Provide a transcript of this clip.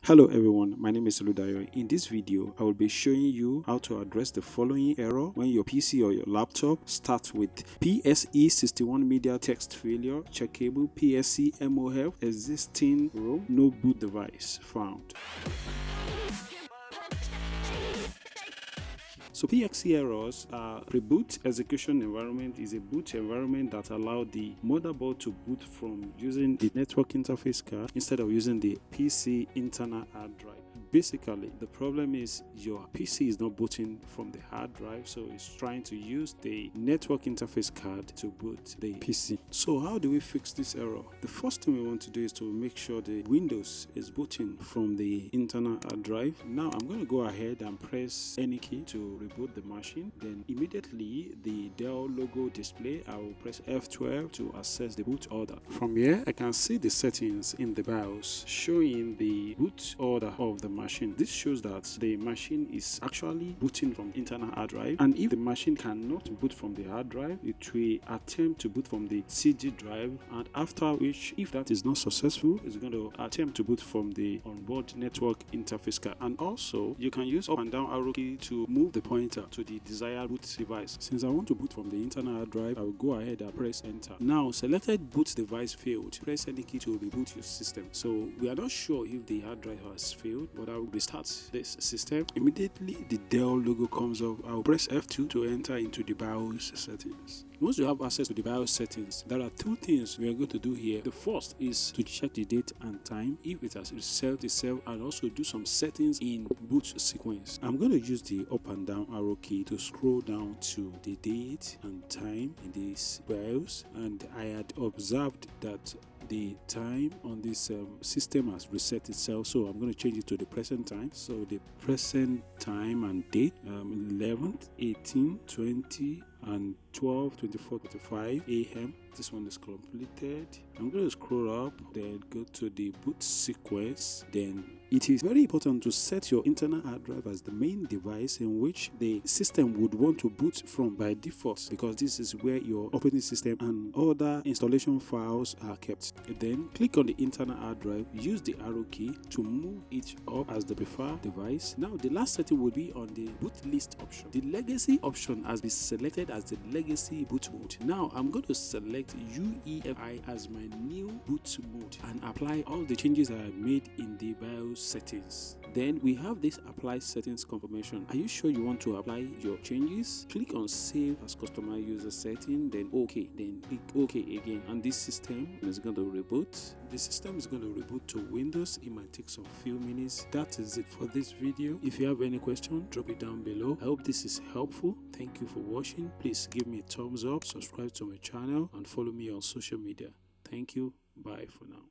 Hello everyone, my name is Ludayo. In this video, I will be showing you how to address the following error when your PC or your laptop starts with PXE61 media text failure, checkable PXE MOF, existing ROM, no boot device found. So PXE errors are reboot execution environment is a boot environment that allows the motherboard to boot from using the network interface card instead of using the PC internal hard drive. Basically, the problem is your PC is not booting from the hard drive, so it's trying to use the network interface card to boot the PC. So how do we fix this error? The first thing we want to do is to make sure the Windows is booting from the internal hard drive. Now I'm going to go ahead and press any key to reboot the machine. Then immediately the Dell logo display, I will press F12 to access the boot order. From here, I can see the settings in the BIOS showing the boot order of the machine. This shows that the machine is actually booting from internal hard drive, and if the machine cannot boot from the hard drive, it will attempt to boot from the CD drive, and after which, if that is not successful, it's going to attempt to boot from the onboard network interface card. And also you can use up and down arrow key to move the pointer to the desired boot device. Since I want to boot from the internal hard drive, I will go ahead and press enter. Now selected boot device failed. Press any key to reboot your system. So we are not sure if the hard drive has failed, but I will restart this system. Immediately the Dell logo comes up. I will press F2 to enter into the BIOS settings. Once you have access to the BIOS settings, there are two things we are going to do here. The first is to check the date and time if it has reset itself, and also do some settings in boot sequence. I'm going to use the up and down arrow key to scroll down to the date and time in this BIOS, and I had observed that the time on this system has reset itself, so I'm going to change it to the present time. So the present time and date 11th, 18, 20 and 12, 24, 25 a.m. This one is completed. I'm going to scroll up, then go to the boot sequence. Then it is very important to set your internal hard drive as the main device in which the system would want to boot from by default, because this is where your operating system and other installation files are kept. Then click on the internal hard drive, use the arrow key to move it up as the preferred device. Now the last setting will be on the boot list option. The legacy option has been selected as the legacy boot mode. Now I'm going to select UEFI as my new boot mode and apply all the changes I have made in the BIOS settings. Then we have this apply settings confirmation. Are you sure you want to apply your changes? Click on save as customer user setting, then OK, then click OK again, and this system is going to reboot. The system is going to reboot to Windows. It might take some few minutes. That is it for this video. If you have any question, drop it down below. I hope this is helpful. Thank you for watching. Please give me a thumbs up, subscribe to my channel, and follow me on social media. Thank you. Bye for now.